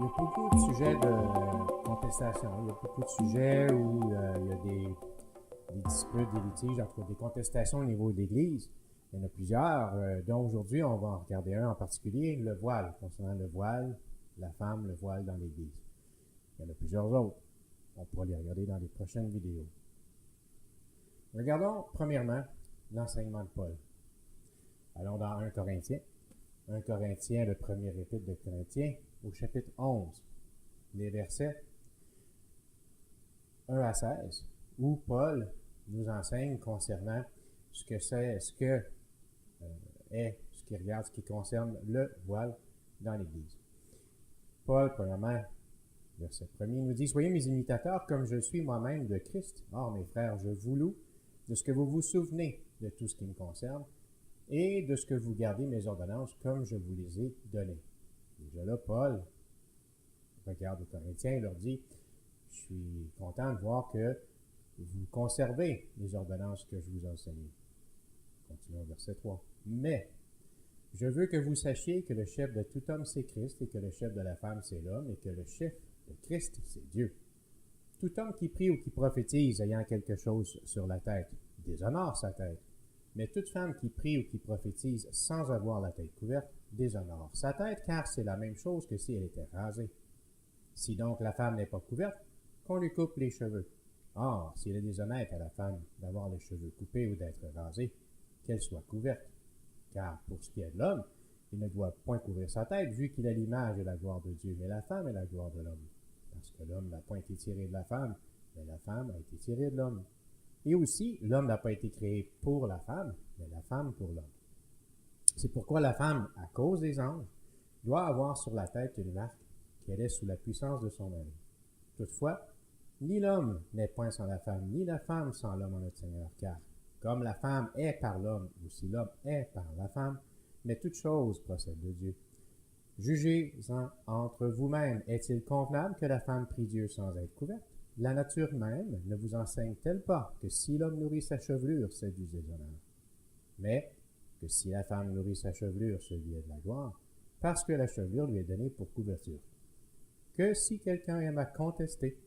y a beaucoup de sujets de contestation. Il y a beaucoup de sujets où il y a des disputes, des litiges, entre des contestations au niveau de l'Église. Il y en a plusieurs, dont aujourd'hui on va en regarder un en particulier, le voile, concernant le voile, la femme, le voile dans l'Église. Il y en a plusieurs autres. On pourra les regarder dans les prochaines vidéos. Regardons premièrement l'enseignement de Paul. Allons dans 1 Corinthiens. 1 Corinthiens, le premier épître de Corinthiens, au chapitre 11, les versets 1 à 16, où Paul nous enseigne concernant ce qu'il regarde, ce qui concerne le voile dans l'Église. Paul, premièrement, verset 1er, nous dit « Soyez mes imitateurs comme je suis moi-même de Christ. Or, mes frères, je vous loue de ce que vous vous souvenez de tout ce qui me concerne et de ce que vous gardez mes ordonnances comme je vous les ai données. » Déjà là, Paul regarde aux Corinthiens et leur dit « Je suis content de voir que vous conservez les ordonnances que je vous ai enseignées. » Continuons au verset 3. « Mais je veux que vous sachiez que le chef de tout homme, c'est Christ, et que le chef de la femme, c'est l'homme, et que le chef de Christ, c'est Dieu. Tout homme qui prie ou qui prophétise ayant quelque chose sur la tête déshonore sa tête. Mais toute femme qui prie ou qui prophétise sans avoir la tête couverte déshonore sa tête, car c'est la même chose que si elle était rasée. Si donc la femme n'est pas couverte, qu'on lui coupe les cheveux. Or, s'il est déshonnête à la femme d'avoir les cheveux coupés ou d'être rasée, qu'elle soit couverte. Car pour ce qui est de l'homme, il ne doit point couvrir sa tête, vu qu'il a l'image et la gloire de Dieu, mais la femme est la gloire de l'homme. Parce que l'homme n'a point été tiré de la femme, mais la femme a été tirée de l'homme. Et aussi, l'homme n'a pas été créé pour la femme, mais la femme pour l'homme. C'est pourquoi la femme, à cause des anges, doit avoir sur la tête une marque qu'elle est sous la puissance de son mari. Toutefois, ni l'homme n'est point sans la femme, ni la femme sans l'homme en notre Seigneur, car comme la femme est par l'homme, aussi l'homme est par la femme, mais toute chose procède de Dieu. Jugez-en entre vous-mêmes. Est-il convenable que la femme prie Dieu sans être couverte? La nature même ne vous enseigne-t-elle pas que si l'homme nourrit sa chevelure, c'est du déshonneur? Mais que si la femme nourrit sa chevelure, c'est lui est de la gloire, parce que la chevelure lui est donnée pour couverture. Que si quelqu'un aime à contester,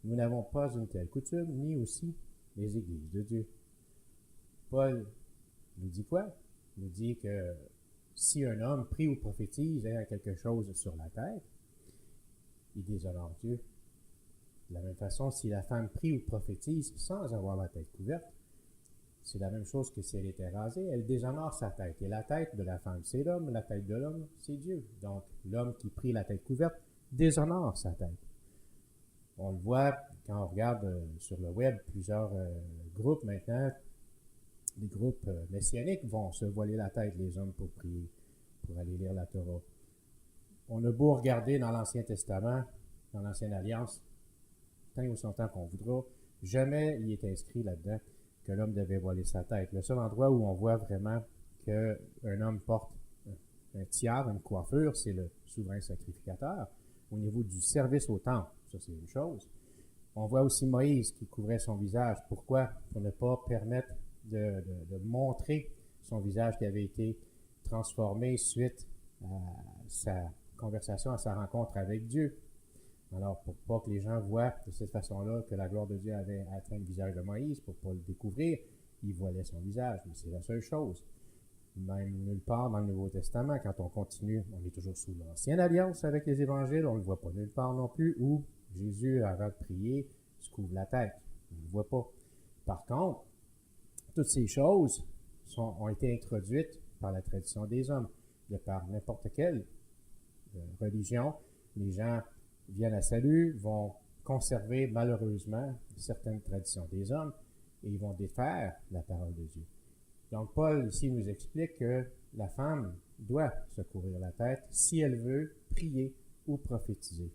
nous n'avons pas une telle coutume, ni aussi les églises de Dieu. Paul nous dit quoi? Il nous dit que si un homme prie ou prophétise ayant quelque chose sur la tête, il déshonore Dieu. De la même façon, si la femme prie ou prophétise sans avoir la tête couverte, c'est la même chose que si elle était rasée, elle déshonore sa tête. Et la tête de la femme, c'est l'homme, la tête de l'homme, c'est Dieu. Donc, l'homme qui prie la tête couverte déshonore sa tête. On le voit quand on regarde sur le web, plusieurs groupes maintenant, des groupes messianiques vont se voiler la tête, les hommes, pour prier, pour aller lire la Torah. On a beau regarder dans l'Ancien Testament, dans l'Ancienne Alliance, tant et aussi longtemps qu'on voudra, jamais il est inscrit là-dedans que l'homme devait voiler sa tête. Le seul endroit où on voit vraiment qu'un homme porte un tiare, une coiffure, c'est le souverain sacrificateur. Au niveau du service au temple, ça c'est une chose. On voit aussi Moïse qui couvrait son visage. Pourquoi? Pour ne pas permettre de montrer son visage qui avait été transformé suite à sa conversation, à sa rencontre avec Dieu. Alors, pour pas que les gens voient de cette façon-là que la gloire de Dieu avait atteint le visage de Moïse, pour ne pas le découvrir, il voilait son visage. Mais c'est la seule chose. Même nulle part dans le Nouveau Testament, quand on continue, on est toujours sous l'Ancienne Alliance avec les Évangiles, on ne le voit pas nulle part non plus, où Jésus, avant de prier, se couvre la tête. On ne le voit pas. Par contre, toutes ces choses ont été introduites par la tradition des hommes. De par n'importe quelle religion, les gens viennent à salut, vont conserver malheureusement certaines traditions des hommes et ils vont défaire la parole de Dieu. Donc Paul ici nous explique que la femme doit se couvrir la tête si elle veut prier ou prophétiser.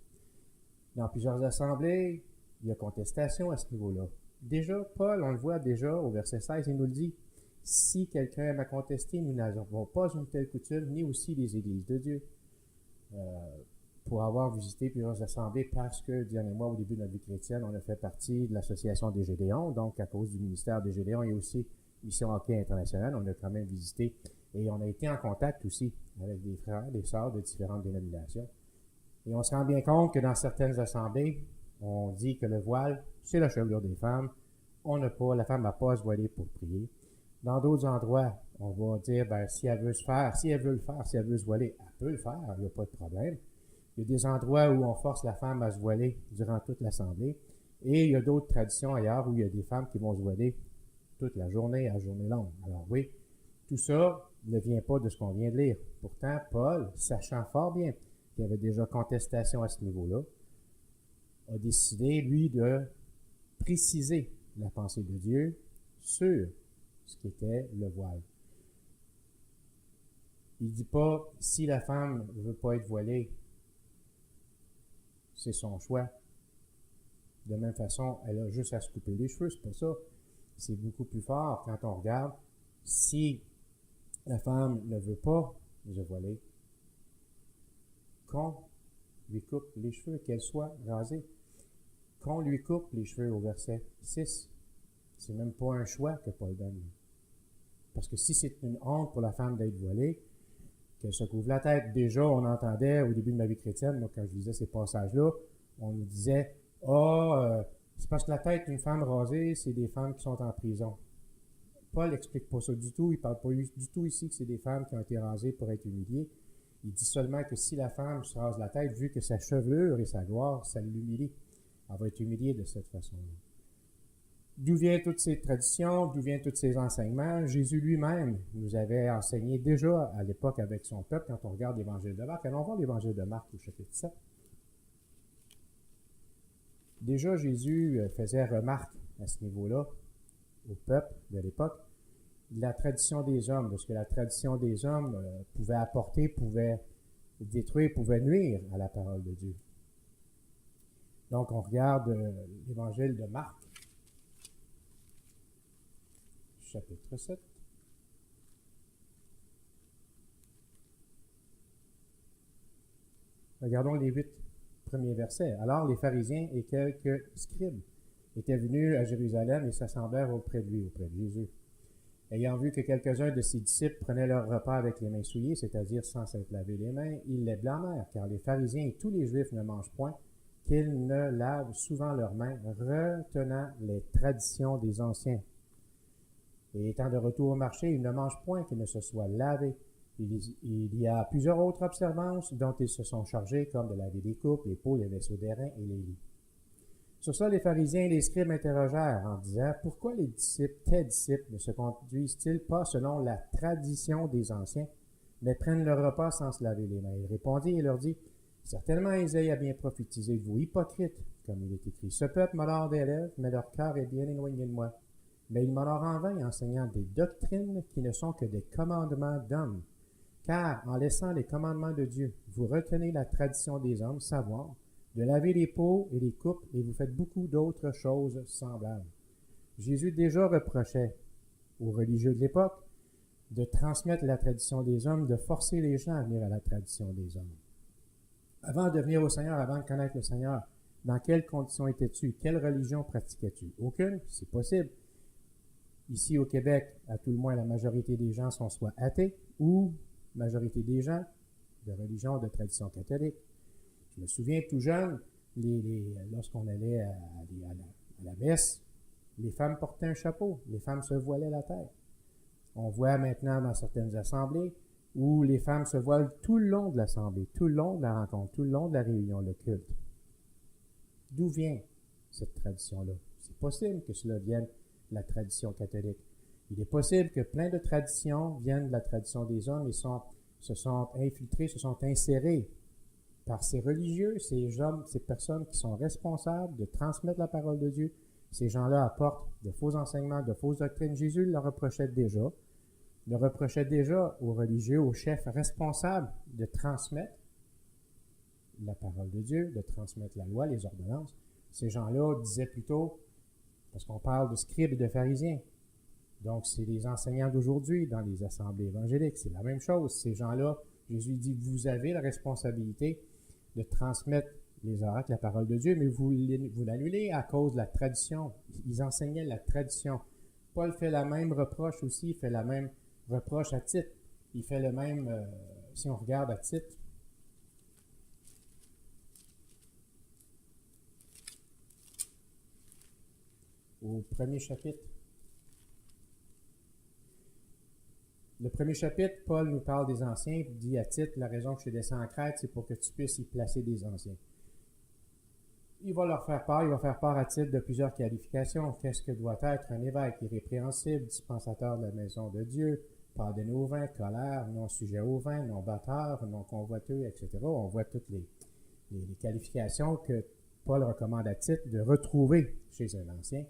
Dans plusieurs assemblées, il y a contestation à ce niveau-là. Déjà, Paul, on le voit déjà au verset 16, il nous le dit, « Si quelqu'un aime à contester, nous n'avons pas une telle coutume, ni aussi les églises de Dieu. » Pour avoir visité plusieurs assemblées, parce que, dernièrement, au début de notre vie chrétienne, on a fait partie de l'association des Gédéons, donc à cause du ministère des Gédéons et aussi Mission Hockey International, on a quand même visité et on a été en contact aussi avec des frères, des sœurs de différentes dénominations. Et on se rend bien compte que dans certaines assemblées, on dit que le voile, c'est la chevelure des femmes. La femme n'a pas à se voiler pour prier. Dans d'autres endroits, on va dire, si elle veut se faire, si elle veut le faire, si elle veut se voiler, elle peut le faire, il n'y a pas de problème. Il y a des endroits où on force la femme à se voiler durant toute l'assemblée. Et il y a d'autres traditions ailleurs où il y a des femmes qui vont se voiler toute la journée, à journée longue. Alors oui, tout ça ne vient pas de ce qu'on vient de lire. Pourtant, Paul, sachant fort bien qu'il y avait déjà contestation à ce niveau-là, a décidé, lui, de préciser la pensée de Dieu sur ce qu'était le voile. Il ne dit pas, si la femme ne veut pas être voilée, c'est son choix. De même façon, elle a juste à se couper les cheveux, c'est pas ça. C'est beaucoup plus fort quand on regarde. Si la femme ne veut pas se voiler, qu'on lui coupe les cheveux, qu'elle soit rasée. Qu'on lui coupe les cheveux au verset 6. C'est même pas un choix que Paul donne. Parce que si c'est une honte pour la femme d'être voilée, qu'elle se couvre la tête. Déjà, on entendait au début de ma vie chrétienne, moi, quand je lisais ces passages-là, on nous disait c'est parce que la tête d'une femme rasée, c'est des femmes qui sont en prison. Paul n'explique pas ça du tout. Il ne parle pas du tout ici que c'est des femmes qui ont été rasées pour être humiliées. Il dit seulement que si la femme se rase la tête, vu que sa chevelure et sa gloire, ça l'humilie. Elle va être humiliée de cette façon-là. D'où viennent toutes ces traditions? D'où viennent tous ces enseignements? Jésus lui-même nous avait enseigné déjà à l'époque avec son peuple, quand on regarde l'Évangile de Marc. Allons voir l'Évangile de Marc au chapitre 7. Déjà, Jésus faisait remarque à ce niveau-là, au peuple de l'époque, de la tradition des hommes, de ce que la tradition des hommes pouvait apporter, pouvait détruire, pouvait nuire à la parole de Dieu. Donc, on regarde l'Évangile de Marc, chapitre 7. Regardons les 8 premiers versets. Alors les pharisiens et quelques scribes étaient venus à Jérusalem et s'assemblèrent auprès de lui, auprès de Jésus. Ayant vu que quelques-uns de ses disciples prenaient leur repas avec les mains souillées, c'est-à-dire sans s'être lavé les mains, ils les blâmèrent, car les pharisiens et tous les juifs ne mangent point, qu'ils ne lavent souvent leurs mains, retenant les traditions des anciens. Et étant de retour au marché, ils ne mangent point qu'ils ne se soient lavés. Il y a plusieurs autres observances dont ils se sont chargés, comme de laver les coupes, les pots, les vaisseaux d'airain et les lits. Sur ça, les pharisiens et les scribes interrogèrent en disant, « Pourquoi tes disciples ne se conduisent-ils pas selon la tradition des anciens, mais prennent leur repas sans se laver les mains? » Il répondit et leur dit, « Certainement Isaïe a bien prophétisé, vous hypocrites, comme il est écrit, « Ce peuple m'honore des lèvres, mais leur cœur est bien éloigné de moi. Mais il m'honore en vain, enseignant des doctrines qui ne sont que des commandements d'hommes. Car, en laissant les commandements de Dieu, vous retenez la tradition des hommes, savoir, de laver les pots et les coupes, et vous faites beaucoup d'autres choses semblables. » Jésus déjà reprochait aux religieux de l'époque de transmettre la tradition des hommes, de forcer les gens à venir à la tradition des hommes. Avant de venir au Seigneur, avant de connaître le Seigneur, dans quelles conditions étais-tu? Quelle religion pratiquais-tu? Aucune, c'est possible. Ici au Québec, à tout le moins, la majorité des gens sont soit athées ou majorité des gens de religion, de tradition catholique. Je me souviens tout jeune, lorsqu'on allait à la messe, les femmes portaient un chapeau, les femmes se voilaient la tête. On voit maintenant dans certaines assemblées où les femmes se voilent tout le long de l'assemblée, tout le long de la rencontre, tout le long de la réunion, le culte. D'où vient cette tradition-là? C'est possible que cela vienne de la tradition catholique. Il est possible que plein de traditions viennent de la tradition des hommes et se sont infiltrées, se sont insérées par ces religieux, ces hommes, ces personnes qui sont responsables de transmettre la parole de Dieu. Ces gens-là apportent de faux enseignements, de fausses doctrines. Jésus le reprochait déjà aux religieux, aux chefs responsables de transmettre la parole de Dieu, de transmettre la loi, les ordonnances. Ces gens-là disaient plutôt, parce qu'on parle de scribes et de pharisiens, donc c'est les enseignants d'aujourd'hui dans les assemblées évangéliques, c'est la même chose. Ces gens-là, Jésus dit, vous avez la responsabilité de transmettre les oracles, la parole de Dieu, mais vous l'annulez à cause de la tradition. Ils enseignaient la tradition. Paul fait la même reproche aussi, il fait la même reproche à Tite. Il fait le même, si on regarde à Tite, au premier chapitre. Le premier chapitre, Paul nous parle des anciens, il dit à Tite, la raison que je suis descendu en Crète, c'est pour que tu puisses y placer des anciens. Il va leur faire part, il va faire part à Tite de plusieurs qualifications. Qu'est-ce que doit être un évêque irrépréhensible, dispensateur de la maison de Dieu, pas de nos vins, colère, non sujet au vin, non batteur, non convoiteux, etc. On voit toutes les qualifications que Paul recommande à Tite de retrouver chez un ancien.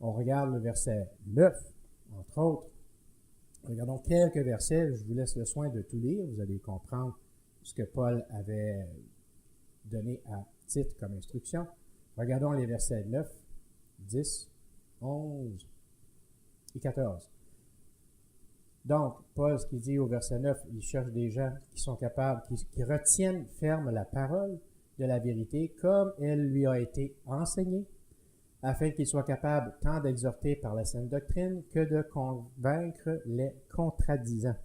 On regarde le verset 9, entre autres. Regardons quelques versets, je vous laisse le soin de tout lire, vous allez comprendre ce que Paul avait donné à Tite comme instruction. Regardons les versets 9, 10, 11 et 14. Donc, Paul, ce qu'il dit au verset 9, il cherche des gens qui sont capables, qui retiennent ferme la parole de la vérité comme elle lui a été enseignée, afin qu'il soit capable tant d'exhorter par la saine doctrine que de convaincre les contradisants.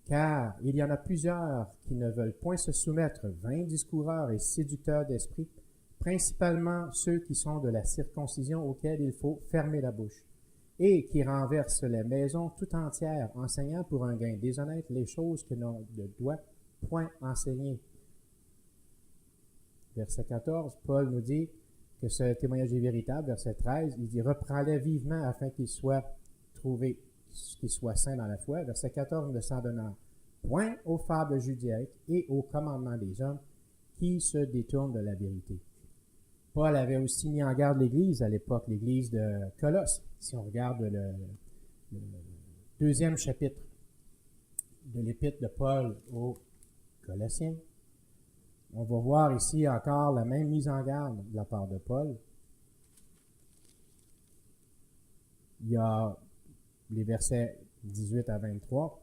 Car il y en a plusieurs qui ne veulent point se soumettre, vains discoureurs et séducteurs d'esprit, principalement ceux qui sont de la circoncision auxquels il faut fermer la bouche, et qui renversent les maisons tout entières, enseignant pour un gain déshonnête les choses que l'on ne doit point enseigner. Verset 14, Paul nous dit que ce témoignage est véritable. Verset 13, il dit « Reprends-les vivement afin qu'ils soient trouvés, qu'ils soient saints dans la foi. » Verset 14, ne s'en donnant point aux fables judaïques et aux commandements des hommes qui se détournent de la vérité. Paul avait aussi mis en garde l'Église à l'époque, l'Église de Colosse. Si on regarde le deuxième chapitre de l'Épître de Paul aux Colossiens, on va voir ici encore la même mise en garde de la part de Paul. Il y a les versets 18 à 23,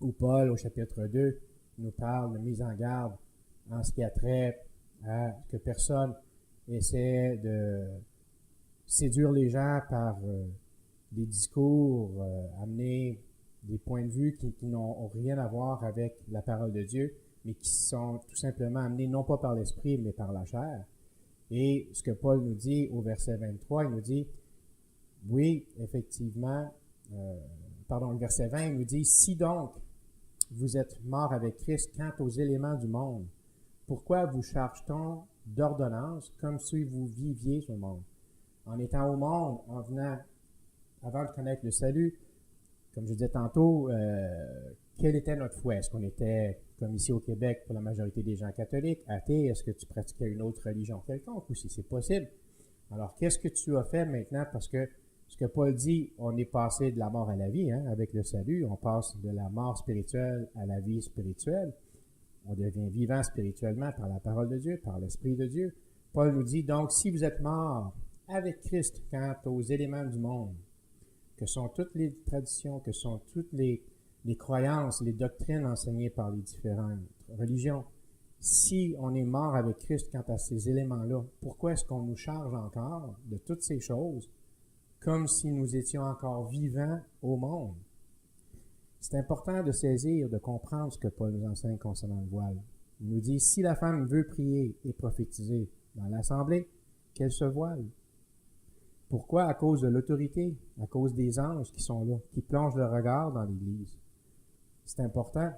où Paul, au chapitre 2, nous parle de mise en garde en ce qui a trait à que personne essaie de séduire les gens par des discours, amener des points de vue qui n'ont rien à voir avec la parole de Dieu, mais qui sont tout simplement amenés non pas par l'esprit, mais par la chair. Et ce que Paul nous dit au verset 23, il nous dit, oui, effectivement, le verset 20, il nous dit, « Si donc vous êtes morts avec Christ quant aux éléments du monde, pourquoi vous charge-t-on d'ordonnance comme si vous viviez au monde? En étant au monde, en venant, avant de connaître le salut, comme je disais tantôt, quelle était notre foi? Est-ce qu'on était, comme ici au Québec, pour la majorité des gens catholiques, athées? Est-ce que tu pratiquais une autre religion quelconque ou si c'est possible? Alors, qu'est-ce que tu as fait maintenant? Parce que ce que Paul dit, on est passé de la mort à la vie, avec le salut. On passe de la mort spirituelle à la vie spirituelle. On devient vivant spirituellement par la parole de Dieu, par l'Esprit de Dieu. Paul nous dit, donc, si vous êtes morts avec Christ quant aux éléments du monde, que sont toutes les traditions, que sont toutes les croyances, les doctrines enseignées par les différentes religions. Si on est mort avec Christ quant à ces éléments-là, pourquoi est-ce qu'on nous charge encore de toutes ces choses comme si nous étions encore vivants au monde? C'est important de saisir, de comprendre ce que Paul nous enseigne concernant le voile. Il nous dit, si la femme veut prier et prophétiser dans l'assemblée, qu'elle se voile. Pourquoi? À cause de l'autorité, à cause des anges qui sont là, qui plongent le regard dans l'Église. C'est important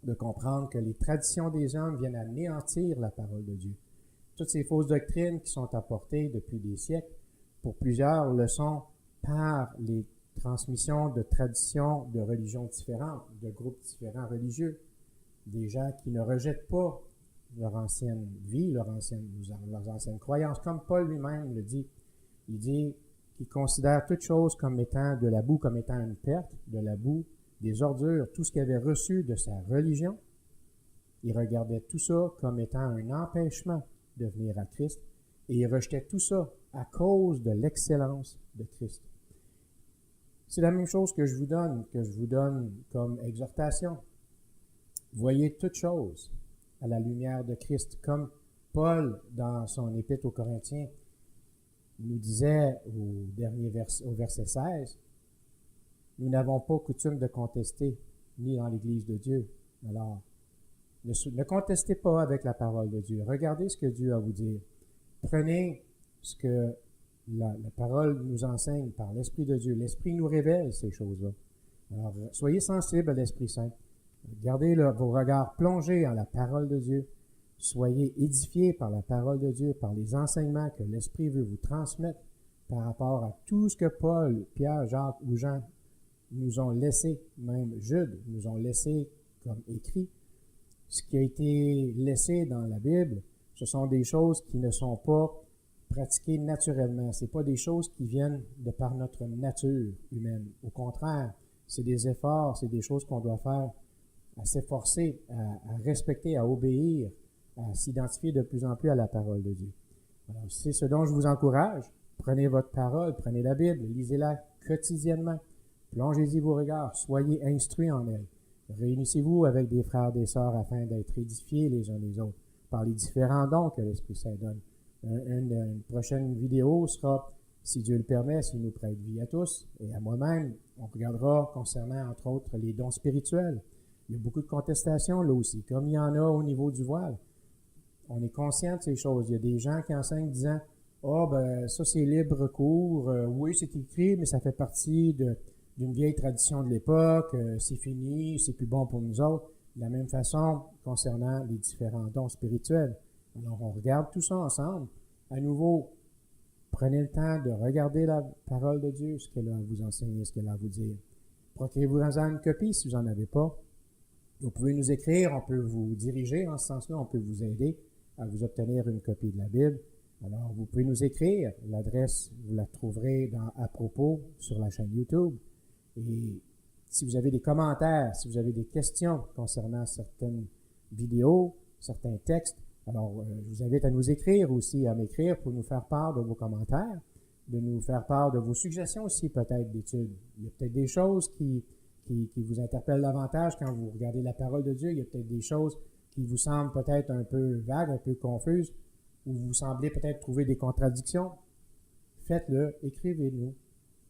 de comprendre que les traditions des hommes viennent anéantir la parole de Dieu. Toutes ces fausses doctrines qui sont apportées depuis des siècles, pour plusieurs, le sont par les transmissions de traditions de religions différentes, de groupes différents religieux, des gens qui ne rejettent pas leur ancienne vie, leurs anciennes croyances, comme Paul lui-même le dit. Il dit qu'il considère toute chose comme étant de la boue, comme étant une perte, de la boue, des ordures, tout ce qu'il avait reçu de sa religion. Il regardait tout ça comme étant un empêchement de venir à Christ et il rejetait tout ça à cause de l'excellence de Christ. C'est la même chose que je vous donne comme exhortation. Voyez toutes choses à la lumière de Christ, comme Paul, dans son épître aux Corinthiens, nous disait au verset 16, « Nous n'avons pas coutume de contester, ni dans l'Église de Dieu. » Alors, ne contestez pas avec la parole de Dieu. Regardez ce que Dieu a à vous dire. Prenez ce que la parole nous enseigne par l'Esprit de Dieu. L'Esprit nous révèle ces choses-là. Alors, soyez sensibles à l'Esprit Saint. Gardez vos regards plongés en la parole de Dieu. Soyez édifiés par la parole de Dieu, par les enseignements que l'Esprit veut vous transmettre par rapport à tout ce que Paul, Pierre, Jacques ou Jean nous ont laissé, même Jude nous ont laissé comme écrit. Ce qui a été laissé dans la Bible, ce sont des choses qui ne sont pas pratiquées naturellement. Ce n'est pas des choses qui viennent de par notre nature humaine. Au contraire, c'est des efforts, c'est des choses qu'on doit faire à s'efforcer, à respecter, à obéir, à s'identifier de plus en plus à la parole de Dieu. Alors, c'est ce dont je vous encourage. Prenez votre parole, prenez la Bible, lisez-la quotidiennement. Plongez-y vos regards, soyez instruits en elle. Réunissez-vous avec des frères et des sœurs afin d'être édifiés les uns les autres par les différents dons que l'Esprit Saint donne. Une prochaine vidéo sera, si Dieu le permet, s'il nous prête vie à tous et à moi-même, on regardera concernant, entre autres, les dons spirituels. Il y a beaucoup de contestations là aussi, comme il y en a au niveau du voile. On est conscient de ces choses. Il y a des gens qui enseignent disant « Ah, ben ça c'est libre cours, oui c'est écrit, mais ça fait partie d'une vieille tradition de l'époque, c'est fini, c'est plus bon pour nous autres. » De la même façon, concernant les différents dons spirituels. Alors, on regarde tout ça ensemble. À nouveau, prenez le temps de regarder la parole de Dieu, ce qu'elle a à vous enseigner, ce qu'elle a à vous dire. Procurez-vous-en une copie si vous n'en avez pas. Vous pouvez nous écrire, on peut vous diriger en ce sens-là, on peut vous aider à vous obtenir une copie de la Bible. Alors, vous pouvez nous écrire. L'adresse, vous la trouverez à propos sur la chaîne YouTube. Et si vous avez des commentaires, si vous avez des questions concernant certaines vidéos, certains textes, alors je vous invite à nous écrire aussi, à m'écrire pour nous faire part de vos commentaires, de nous faire part de vos suggestions aussi peut-être d'études. Il y a peut-être des choses qui vous interpellent davantage quand vous regardez la parole de Dieu. Il y a peut-être des choses qui vous semblent peut-être un peu vagues, un peu confuses, ou vous semblez peut-être trouver des contradictions. Faites-le, écrivez-nous.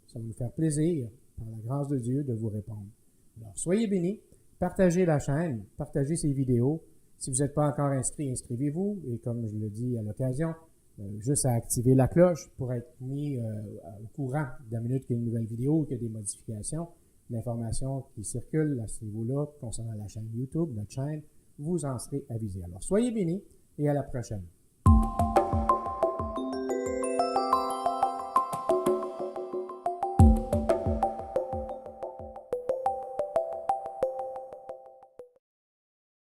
Ça va nous faire plaisir, par la grâce de Dieu, de vous répondre. Alors, soyez bénis, partagez la chaîne, partagez ces vidéos. Si vous n'êtes pas encore inscrit, inscrivez-vous. Et comme je le dis à l'occasion, juste à activer la cloche pour être mis au courant de la minute qu'il y a une nouvelle vidéo, qu'il y a des modifications. L'information qui circule à ce niveau-là concernant la chaîne YouTube, notre chaîne, vous en serez avisé. Alors, soyez bénis et à la prochaine.